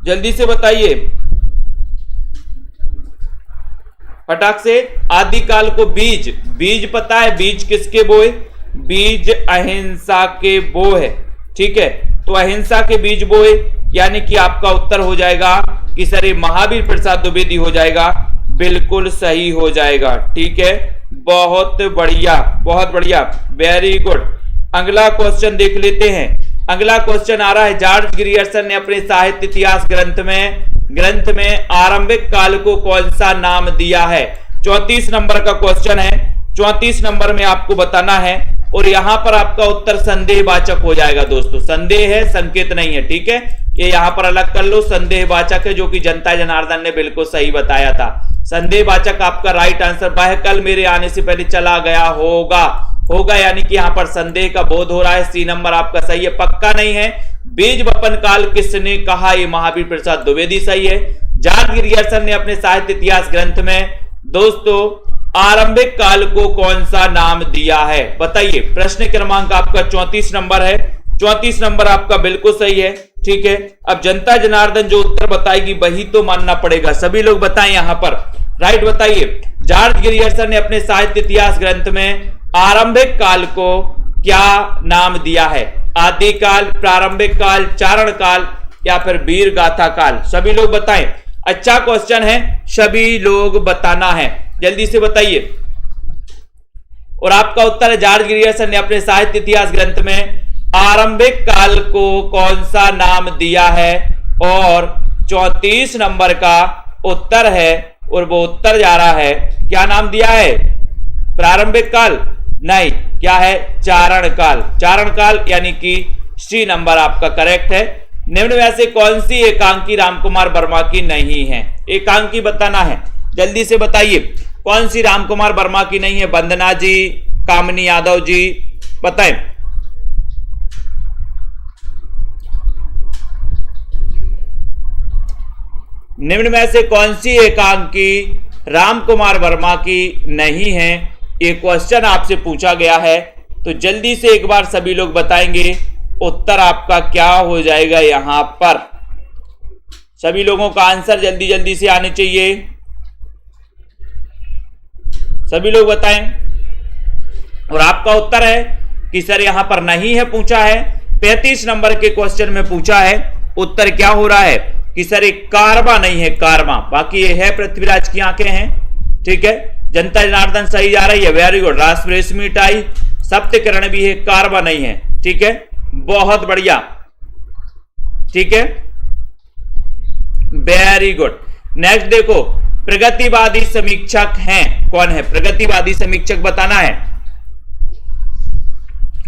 जल्दी से बताइए फटाक से। आदिकाल को बीज, बीज पता है बीज किसके बोए, बीज अहिंसा के बोए, ठीक है। तो अहिंसा के बीज बोए, यानी कि आपका उत्तर हो जाएगा कि सर ये महावीर प्रसाद द्विवेदी हो जाएगा, बिल्कुल सही हो जाएगा, ठीक है। बहुत बढ़िया, बहुत बढ़िया, वेरी गुड। अगला क्वेश्चन देख लेते हैं। अगला क्वेश्चन आ रहा है, जॉर्ज ग्रियर्सन ने अपने साहित्य इतिहास ग्रंथ में आरंभिक काल को कौन सा नाम दिया है। 34 नंबर का क्वेश्चन है, 34 नंबर में आपको बताना है और यहां पर आपका उत्तर संदेहवाचक हो जाएगा दोस्तों। संदेह है, संकेत नहीं है, ठीक है। ये यहां पर अलग कर लो, संदेहवाचक है, जो कि जनता जनार्दन ने बिल्कुल सही बताया था। संदेहवाचक आपका राइट आंसर। वह कल मेरे आने से पहले चला गया होगा, होगा यानी कि यहां पर संदेह का बोध हो रहा है। सी नंबर आपका सही है, पक्का नहीं है। बीज वपन काल किसने कहा, ये महावीर प्रसाद द्विवेदी सही है। जॉर्ज ग्रियर्सन ने अपने साहित्य इतिहास ग्रंथ में दोस्तों आरंभिक काल को कौन सा नाम दिया है, बताइए। प्रश्न क्रमांक आपका 34 नंबर है, 34 नंबर आपका बिल्कुल सही है, ठीक है। अब जनता जनार्दन जो उत्तर बताएगी वही तो मानना पड़ेगा। सभी लोग बताएं यहां पर, राइट बताइए। जॉर्ज ग्रियर्सन ने अपने साहित्य इतिहास ग्रंथ में आरंभिक काल को क्या नाम दिया है, आदिकाल, प्रारंभिक काल, चारण काल या फिर वीर गाथा काल। सभी लोग बताएं, अच्छा क्वेश्चन है, सभी लोग बताना है, जल्दी से बताइए। और आपका उत्तर है जॉर्ज ग्रियर्सन ने अपने साहित्य इतिहास ग्रंथ में आरंभिक काल को कौन सा नाम दिया है और 34 नंबर का उत्तर है और वो उत्तर जा रहा है, क्या नाम दिया है, प्रारंभिक काल नहीं, क्या है, चारण काल। चारण काल यानी कि सी नंबर आपका करेक्ट है। निम्न में से कौन सी एकांकी रामकुमार वर्मा की नहीं है, एकांकी बताना है, जल्दी से बताइए कौन सी रामकुमार वर्मा की नहीं है। वंदना जी, कामिनी यादव जी, बताएं। निम्न में से कौन सी एकांकी रामकुमार वर्मा की नहीं है, ये क्वेश्चन आपसे पूछा गया है। तो जल्दी से एक बार सभी लोग बताएंगे उत्तर आपका क्या हो जाएगा यहां पर? सभी लोगों का आंसर जल्दी जल्दी से आने चाहिए, सभी लोग बताएं। और आपका उत्तर है कि सर यहां पर नहीं है, पूछा है 35 नंबर के क्वेश्चन में पूछा है। उत्तर क्या हो रहा है कि सर एक कारवा नहीं है, कारवा। बाकी ये है पृथ्वीराज की आंखें हैं, ठीक है। जनता जनार्दन सही जा रही है, वेरी गुड। रेशमी टाई, सप्तकिरण भी है, कारवा नहीं है, ठीक है, बहुत बढ़िया, ठीक है, वेरी गुड। नेक्स्ट देखो, प्रगतिवादी समीक्षक हैं, कौन है प्रगतिवादी समीक्षक? बताना है,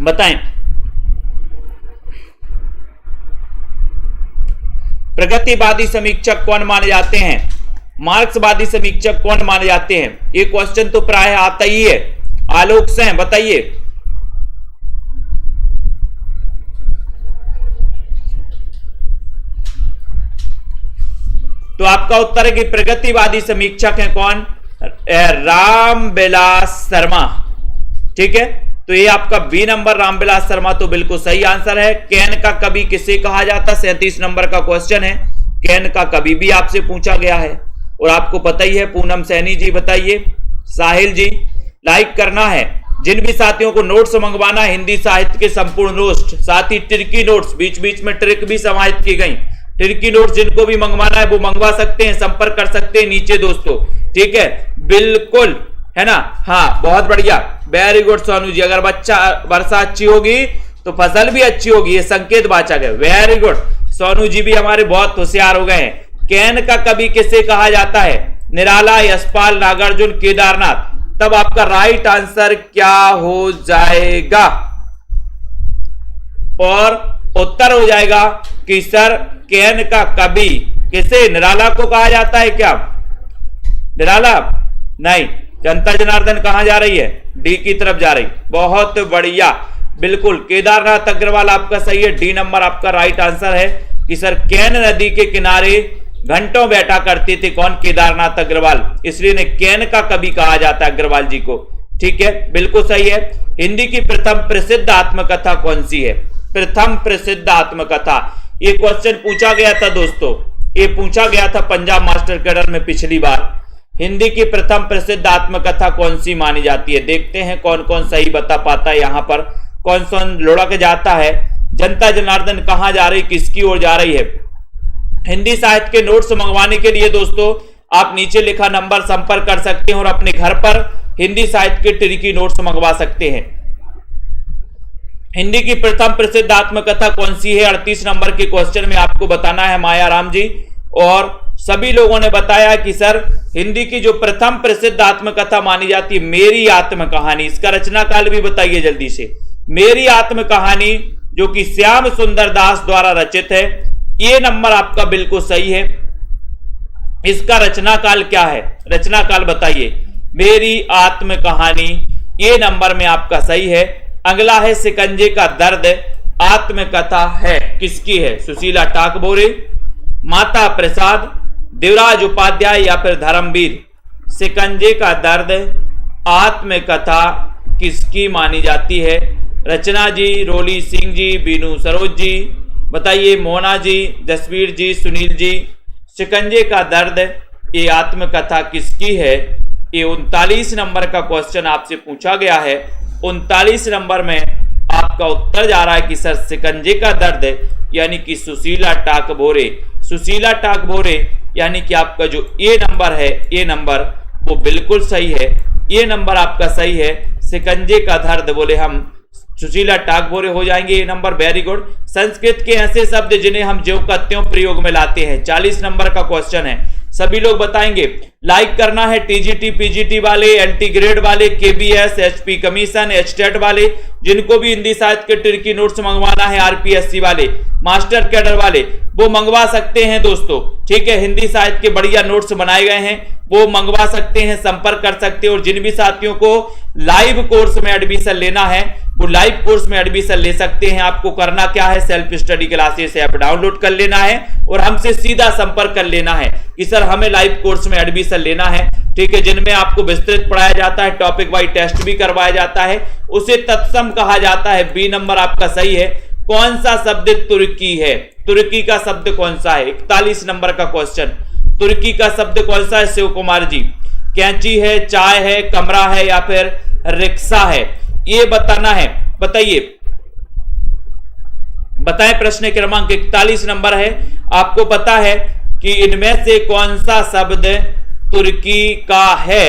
बताएं। प्रगतिवादी समीक्षक कौन माने जाते हैं? मार्क्सवादी समीक्षक कौन माने जाते हैं? ये क्वेश्चन तो प्राय आता ही है। आलोक से बताइए। तो आपका उत्तर है कि प्रगतिवादी समीक्षक हैं कौन? रामविलास शर्मा, ठीक है। तो ये आपका बी नंबर रामविलास शर्मा तो बिल्कुल सही आंसर है। कैन का कवि किसे कहा जाता? 37 नंबर का क्वेश्चन है, कैन का कवि भी आपसे पूछा गया है और आपको पता ही है। पूनम सैनी जी बताइए, साहिल जी लाइक करना है। जिन भी साथियों को नोट्स मंगवाना है, हिंदी साहित्य के संपूर्ण नोट्स, साथ ही ट्रिकी नोट्स, बीच बीच में ट्रिक भी समाहित की गई, ट्रिकी नोट्स जिनको भी मंगवाना है वो मंगवा सकते हैं, संपर्क कर सकते हैं नीचे दोस्तों, ठीक है, बिल्कुल, है ना। हाँ बहुत बढ़िया, वेरी गुड सोनू जी। अगर वर्षा अच्छी होगी तो फसल भी अच्छी होगी, ये संकेत वाचक है, वेरी गुड। सोनू जी भी हमारे बहुत होशियार हो गए हैं। कैन का कवि किसे कहा जाता है? निराला, यशपाल, नागार्जुन, केदारनाथ। तब आपका राइट आंसर क्या हो जाएगा? और उत्तर हो जाएगा कि सर कैन का कवि किसे? निराला को कहा जाता है क्या? निराला नहीं, जनता जनार्दन कहां जा रही है? डी की तरफ जा रही, बहुत बढ़िया, बिल्कुल। केदारनाथ अग्रवाल आपका सही है, डी नंबर आपका राइट आंसर है कि सर कैन नदी के किनारे घंटों बैठा करते थे, कौन? केदारनाथ अग्रवाल, इसलिए ने कैन का कवि कहा जाता है अग्रवाल जी को, ठीक है, बिल्कुल सही है। हिंदी की प्रथम प्रसिद्ध आत्मकथा कौन सी है? प्रथम प्रसिद्ध आत्मकथा, ये क्वेश्चन पूछा गया था दोस्तों, ये पूछा गया था पंजाब मास्टर कैडर में पिछली बार। हिंदी की प्रथम प्रसिद्ध आत्मकथा कौन सी मानी जाती है? देखते हैं कौन कौन सही बता पाता है, यहां पर कौन कौन लुढ़क जाता है। जनता जनार्दन कहां जा रही, किसकी ओर जा रही है? हिंदी साहित्य के नोट्स मंगवाने के लिए दोस्तों आप नीचे लिखा नंबर संपर्क कर सकते हैं और अपने घर पर हिंदी साहित्य के ट्रिकी नोट्स मंगवा सकते हैं। हिंदी की प्रथम प्रसिद्ध आत्मकथा कौन सी है? 38 नंबर के क्वेश्चन में आपको बताना है माया राम जी। और सभी लोगों ने बताया कि सर हिंदी की जो प्रथम प्रसिद्ध आत्मकथा मानी जाती है मेरी आत्म कहानी, इसका रचना काल भी बताइए जल्दी से। मेरी आत्म कहानी जो कि श्याम सुंदर दास द्वारा रचित है, ये नंबर आपका बिल्कुल सही है। इसका रचना काल क्या है? रचना काल बताइए। मेरी आत्म कहानी, ये नंबर में आपका सही है। अगला है शिकंजे का दर्द, आत्मकथा है, किसकी है? सुशीला टाकबोरे, माता प्रसाद, देवराज उपाध्याय या फिर धर्मवीर। शिकंजे का दर्द आत्मकथा किसकी मानी जाती है? रचना जी, रोली सिंह जी, बीनू सरोज जी बताइए, मोना जी, जसवीर जी, सुनील जी। शिकंजे का दर्द ये आत्मकथा किसकी है? ये 39 नंबर का क्वेश्चन आपसे पूछा गया है। 39 नंबर में आपका उत्तर जा रहा है कि सर शिकंजे का दर्द यानी कि सुशीला टाकबोरे। सुशीला टाकबोरे यानी कि आपका जो ये नंबर है, ये नंबर वो बिल्कुल सही है, ये नंबर आपका सही है। शिकंजे का दर्द बोले हम सुशीला टाकबोरे हो जाएंगे ये नंबर, वेरी गुड। संस्कृत के ऐसे शब्द जिन्हें हम ज्यों का त्यों प्रयोग में लाते हैं, 40 नंबर का क्वेश्चन है, सभी लोग बताएंगे। लाइक करना है टीजीटी पीजीटी वाले, एलटी ग्रेड वाले, केबीएस, एचपी कमीशन, एचटेट वाले, जिनको भी हिंदी साहित्य के ट्रिकी नोट्स मंगवाना है, आरपीएससी वाले, मास्टर कैडर वाले, वो मंगवा सकते हैं दोस्तों, ठीक है। हिंदी साहित्य के बढ़िया नोट्स बनाए गए हैं, वो मंगवा सकते हैं, संपर्क कर सकते हैं। और जिन भी साथियों को लाइव कोर्स में एडमिशन लेना है वो लाइव कोर्स में एडमिशन ले सकते हैं। आपको करना क्या है? Self study classes app download कर लेना है और हमसे सीधा संपर्क कर लेना है कि सर हमें लाइव कोर्स में एडमिशन लेना है, ठीक है, जिनमें आपको विस्तृत पढ़ाया जाता है, टॉपिक वाइज टेस्ट भी करवाया जाता है, उसे तत्सम कहा जाता है। बी नंबर आपका सही है। कौन सा शब्द तुर्की है? तुर्की का शब्द कौन सा है? 41 नंबर का क्वेश्चन। तुर्की का शब्द कौन सा है शिव कुमार जी? कैंची है, चाय है, कमरा है या फिर रिक्शा है? ये बताना है, बताइए, बताएं। प्रश्न क्रमांक 41 नंबर है। आपको पता है कि इनमें से कौन सा शब्द तुर्की का है?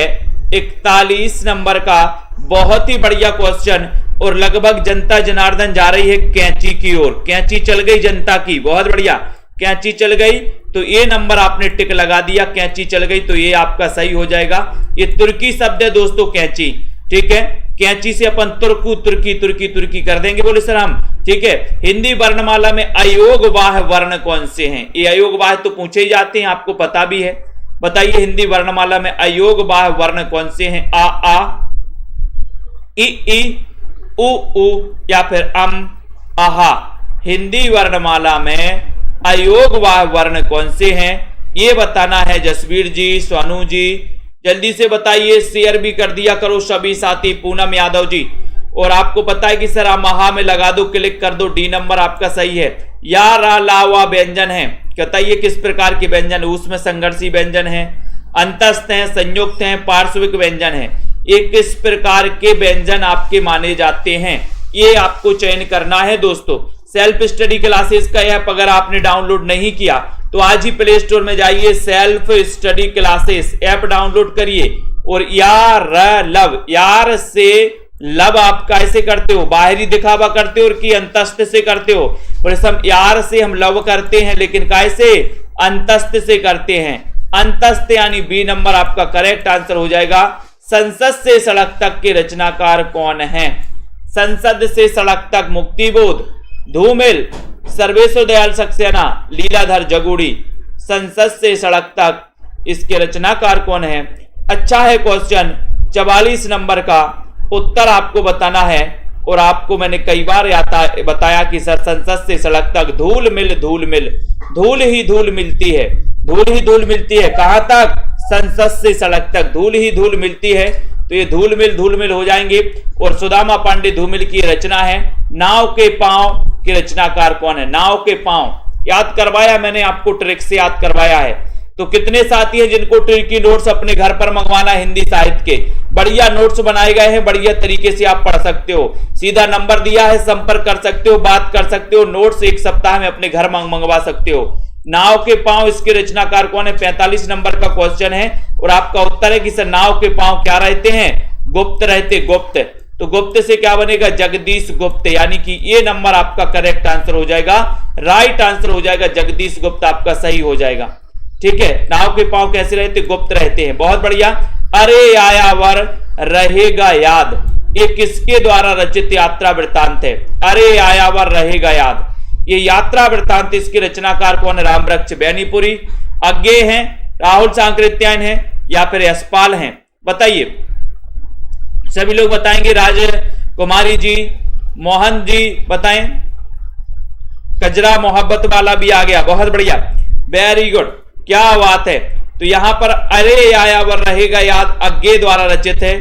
41 नंबर का बहुत ही बढ़िया क्वेश्चन। और लगभग जनता जनार्दन जा रही है कैंची की ओर। कैंची चल गई जनता की, बहुत बढ़िया, कैंची चल गई। तो ये नंबर आपने टिक लगा दिया, कैंची चल गई, तो ये आपका सही हो जाएगा। ये तुर्की शब्द है दोस्तों, कैंची। ठीक है, कैंची से अपन तुर्कू, तुर्की, तुर्की, तुर्की कर देंगे, बोले सर हम। ठीक है, हिंदी वर्णमाला में अयोगवाह वर्ण कौन से हैं? ये अयोगवाह तो पूछे ही जाते हैं, आपको पता भी है। बताइए हिंदी वर्णमाला में अयोगवाह वर्ण कौन से हैं? आ, ई, उ या फिर आहा। हिंदी वर्णमाला में अयोगवाह वर्ण कौन से हैं? ये बताना है जसवीर जी, सोनू जी, जल्दी से बताइए। शेयर भी कर दिया करो सभी साथी। पूनम यादव जी, और आपको पता है कि सर आहा में लगा दो, क्लिक कर दो। डी नंबर आपका सही है। या, रा, ला, वा व्यंजन है। बताइए किस प्रकार के व्यंजन? उसमें संघर्षी व्यंजन है, अंतस्थ हैं, संयुक्त हैं, पार्श्विक व्यंजन है। ये किस प्रकार के व्यंजन आपके माने जाते हैं? ये आपको चयन करना है दोस्तों। सेल्फ स्टडी क्लासेस का ऐप अगर आपने डाउनलोड नहीं किया तो आज ही प्ले स्टोर में जाइए, self study classes app download करिए। और यार लव, यार से लव आप कैसे करते हो? बाहरी दिखावा करते हो कि अंतस्थ से करते हो? और यार से हम लव करते हैं, लेकिन कैसे? अंतस्थ से करते हैं। अंतस्थ यानी बी नंबर आपका करेक्ट आंसर हो जाएगा। संसद से सड़क तक के रचनाकार कौन हैं? संसद से सड़क तक मुक्तिबोध, धूमिल, सर्वेश्वर दयाल सक्सेना, लीलाधर जगुड़ी। संसद से सड़क तक इसके रचनाकार कौन है? अच्छा है क्वेश्चन। 44 नंबर का उत्तर आपको बताना है। और आपको मैंने कई बार बताया कि सर संसद से सड़क तक धूल मिल, धूल मिल, धूल ही धूल मिलती है, धूल ही धूल मिलती है। कहां तक? संसद से सड़क तक धूल ही धूल मिलती है। तो ये धूल मिल हो जाएंगे। और सुदामा पांडे धूमिल की रचना है। नाव के पांव के रचनाकार कौन है? नाव के पांव याद करवाया मैंने आपको, ट्रिक से याद करवाया है। तो कितने साथी हैं जिनको ट्रिकी नोट्स अपने घर पर मंगवाना है? हिंदी साहित्य के बढ़िया नोट्स बनाए गए हैं, बढ़िया तरीके से आप पढ़ सकते हो। सीधा नंबर दिया है, संपर्क कर सकते हो, बात कर सकते हो, नोट्स एक सप्ताह में अपने घर मंगवा सकते हो। नाव के पांव इसके रचनाकार कौन है? 45 नंबर का क्वेश्चन है। और आपका उत्तर है कि सर नाव के पांव क्या रहते हैं? गुप्त रहते, गुप्त। तो गुप्त से क्या बनेगा? जगदीश गुप्त। यानी कि ये नंबर आपका करेक्ट आंसर हो जाएगा, राइट आंसर हो जाएगा। जगदीश गुप्त आपका सही हो जाएगा। ठीक है, नाव के पांव कैसे रहते? गुप्त रहते हैं। बहुत बढ़िया। अरे आयावर रहेगा याद, ये किसके द्वारा रचित यात्रा वृत्तांत है? अरे आयावर रहेगा याद, ये यात्रा वृत्तांत, इसके रचनाकार कौन है? रामवृक्ष बैनीपुरी। अज्ञे हैं, राहुल सांकृत्यायन है या फिर यशपाल हैं? बताइए, सभी लोग बताएंगे। राज कुमारी जी, मोहन जी बताएं। कजरा मोहब्बत वाला भी आ गया, बहुत बढ़िया, वेरी गुड, क्या बात है। तो यहां पर अरे आयावर रहेगा याद अज्ञे द्वारा रचित है।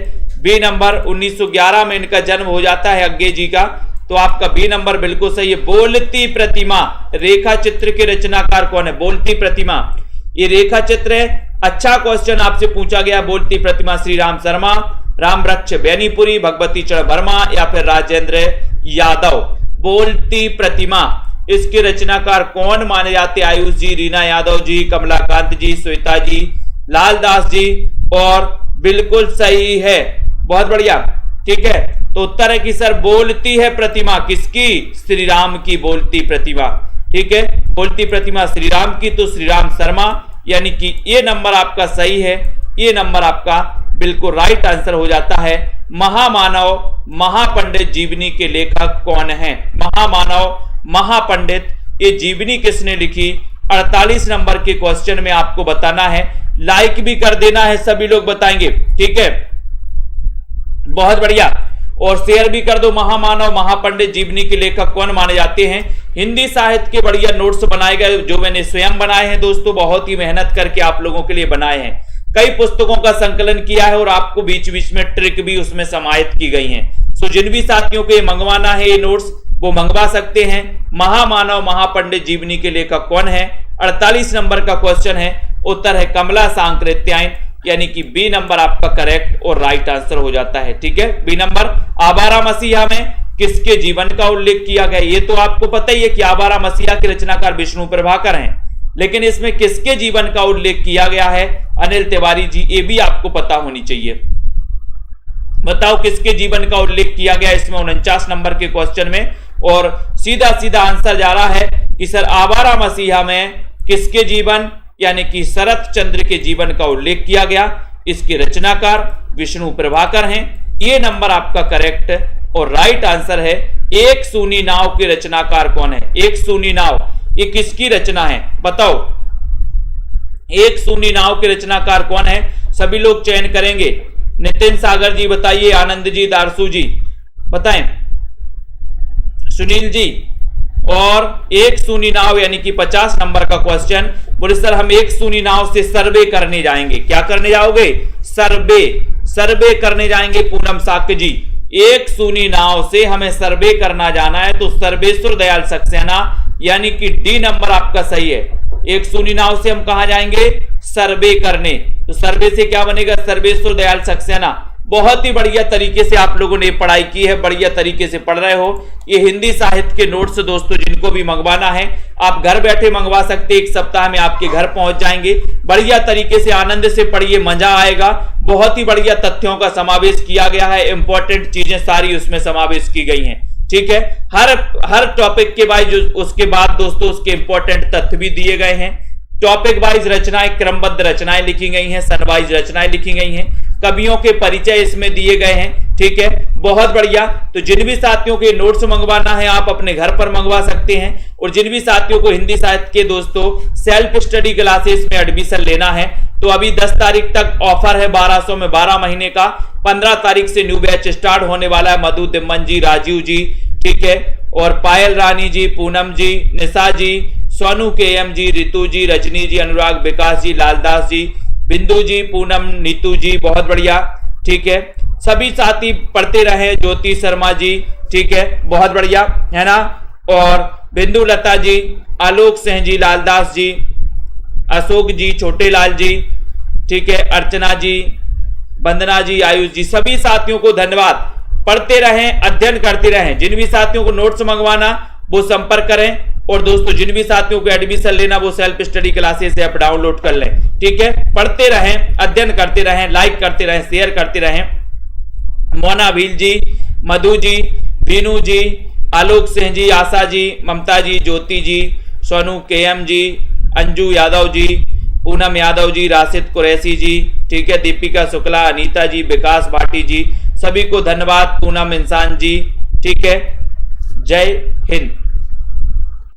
बी नंबर 1911 में इनका जन्म हो जाता है अज्ञे जी का। तो आपका बी नंबर बिल्कुल सही है। बोलती प्रतिमा रेखा चित्र के रचनाकार कौन है? बोलती प्रतिमा, ये रेखा चित्र है। अच्छा क्वेश्चन आपसे पूछा गया। बोलती प्रतिमा श्री राम शर्मा, रामवृक्ष बैनीपुरी, भगवती चरण वर्मा या फिर राजेंद्र यादव। बोलती प्रतिमा इसके रचनाकार कौन माने जाते? आयुष जी, रीना यादव जी, कमलाकांत जी, श्वेता जी, लालदास जी। और बिल्कुल सही है, बहुत बढ़िया। ठीक है, तो उत्तर है कि सर बोलती है प्रतिमा किसकी? श्री राम की बोलती प्रतिमा। ठीक है, बोलती प्रतिमा श्री राम की, तो श्री राम शर्मा, यानी कि ये नंबर आपका सही है। ये नंबर आपका बिल्कुल राइट आंसर हो जाता है। महामानव महापंडित जीवनी के लेखक कौन है? महामानव महापंडित, ये जीवनी किसने लिखी? 48 नंबर के क्वेश्चन में आपको बताना है। लाइक भी कर देना है, सभी लोग बताएंगे। ठीक है, बहुत बढ़िया। और शेयर भी कर दो। महामानव महापंडित जीवनी के लेखक कौन माने जाते हैं? हिंदी साहित्य के बढ़िया नोट्स बनाए गए, जो मैंने स्वयं बनाए हैं दोस्तों, बहुत ही मेहनत करके आप लोगों के लिए बनाए हैं। कई पुस्तकों का संकलन किया है और आपको बीच बीच में ट्रिक भी उसमें समाहित की गई है। सो जिन भी साथियों को ये मंगवाना है ये नोट्स, वो मंगवा सकते हैं। महामानव महापंडित जीवनी के लेखक कौन है? 48 नंबर का क्वेश्चन है, उत्तर है कमला सांकृत्यायन, यानी कि बी नंबर आपका करेक्ट और राइट आंसर हो जाता है। ठीक है, बी नंबर। आवारा मसीहा में किसके जीवन का उल्लेख किया गया? ये तो आपको पता ही है कि आवारा मसीहा के रचनाकार विष्णु प्रभाकर हैं, लेकिन इसमें किसके जीवन का उल्लेख किया गया है? अनिल तिवारी जी, ये भी आपको पता होनी चाहिए। बताओ किसके जीवन का उल्लेख किया गया इसमें 49 नंबर के क्वेश्चन में। और सीधा सीधा आंसर जा रहा है कि सर आवारा मसीहा में किसके जीवन, यानी कि शरत चंद्र के जीवन का उल्लेख किया गया। इसके रचनाकार विष्णु प्रभाकर हैं। ये नंबर आपका करेक्ट और राइट आंसर है। एक सूनी नाव के रचनाकार कौन है? एक सूनी नाव, ये किसकी रचना है बताओ? एक सूनी नाव के रचनाकार कौन है? सभी लोग चयन करेंगे। नितिन सागर जी बताइए, आनंद जी, दारसू जी बताएं, सुनील जी। और एक सूनी नाव यानी कि 50 नंबर का क्वेश्चन। बोले सर हम एक सूनी नाव से सर्वे करने जाएंगे। क्या करने जाओगे? सर्वे, सर्वे करने जाएंगे पूनम साक्य जी। एक सूनी नाव से हमें सर्वे करना जाना है, तो सर्वेश्वर दयाल सक्सेना, यानी कि डी नंबर आपका सही है। एक सूनी नाव से हम कहां जाएंगे? सर्वे करने। तो सर्वे से क्या बनेगा? सर्वेश्वर दयाल सक्सेना। बहुत ही बढ़िया तरीके से आप लोगों ने पढ़ाई की है, बढ़िया तरीके से पढ़ रहे हो। ये हिंदी साहित्य के नोट्स दोस्तों जिनको भी मंगवाना है आप घर बैठे मंगवा सकते हैं, एक सप्ताह में आपके घर पहुंच जाएंगे। बढ़िया तरीके से आनंद से पढ़िए, मजा आएगा। बहुत ही बढ़िया तथ्यों का समावेश किया गया है, इंपॉर्टेंट चीजें सारी उसमें समावेश की गई हैं। ठीक है, हर टॉपिक के वाइज उसके बाद दोस्तों उसके इंपॉर्टेंट तथ्य भी दिए गए हैं। टॉपिक वाइज रचनाएं, क्रमबद्ध रचनाएं लिखी गई हैं, सन वाइज रचनाएं लिखी गई हैं, कवियों के परिचय इसमें दिए गए हैं। ठीक है, बहुत बढ़िया। तो जिन भी साथियों के नोट्स मंगवाना है आप अपने घर पर मंगवा सकते हैं। और जिन भी साथियों को हिंदी साहित्य के दोस्तों सेल्फ स्टडी क्लासेस में एडमिशन लेना है तो अभी 10 तारीख तक ऑफर है 1200 में 12 महीने का। 15 तारीख से न्यू बैच स्टार्ट होने वाला है। मधु, दिम्मन जी, राजीव जी, ठीक है, और पायल रानी जी, पूनम जी, निशा जी, सोनू KM जी, रितु जी, रजनी जी, अनुराग, विकास जी, लालदास जी, बिंदु जी, पूनम, नीतू जी, बहुत बढ़िया। ठीक है, सभी साथी पढ़ते रहे। ज्योति शर्मा जी, ठीक है, बहुत बढ़िया है ना। और बिंदु लता जी, आलोक सिंह जी, लालदास जी, अशोक जी, छोटे लाल जी, ठीक है, अर्चना जी, वंदना जी, आयुष जी, सभी साथियों को धन्यवाद। पढ़ते रहें, अध्ययन करते रहें। जिन भी साथियों को नोट्स मंगवाना वो संपर्क करें। और दोस्तों जिन भी साथियों को एडमिशन लेना वो self study classes app download कर लें। ठीक है, पढ़ते रहें, अध्ययन करते रहें, लाइक करते रहें, शेयर करते रहें। मोना भील जी, मधु जी, बीनू जी, आलोक सिंह जी, आशा जी, ममता जी, ज्योति जी, सोनू KM जी, अंजू यादव जी, पूनम यादव जी, राशिद कुरैशी जी, ठीक है, दीपिका शुक्ला, अनीता जी, विकास भाटी जी, सभी को धन्यवाद। पूनम इंसान जी, ठीक है, जय हिंद।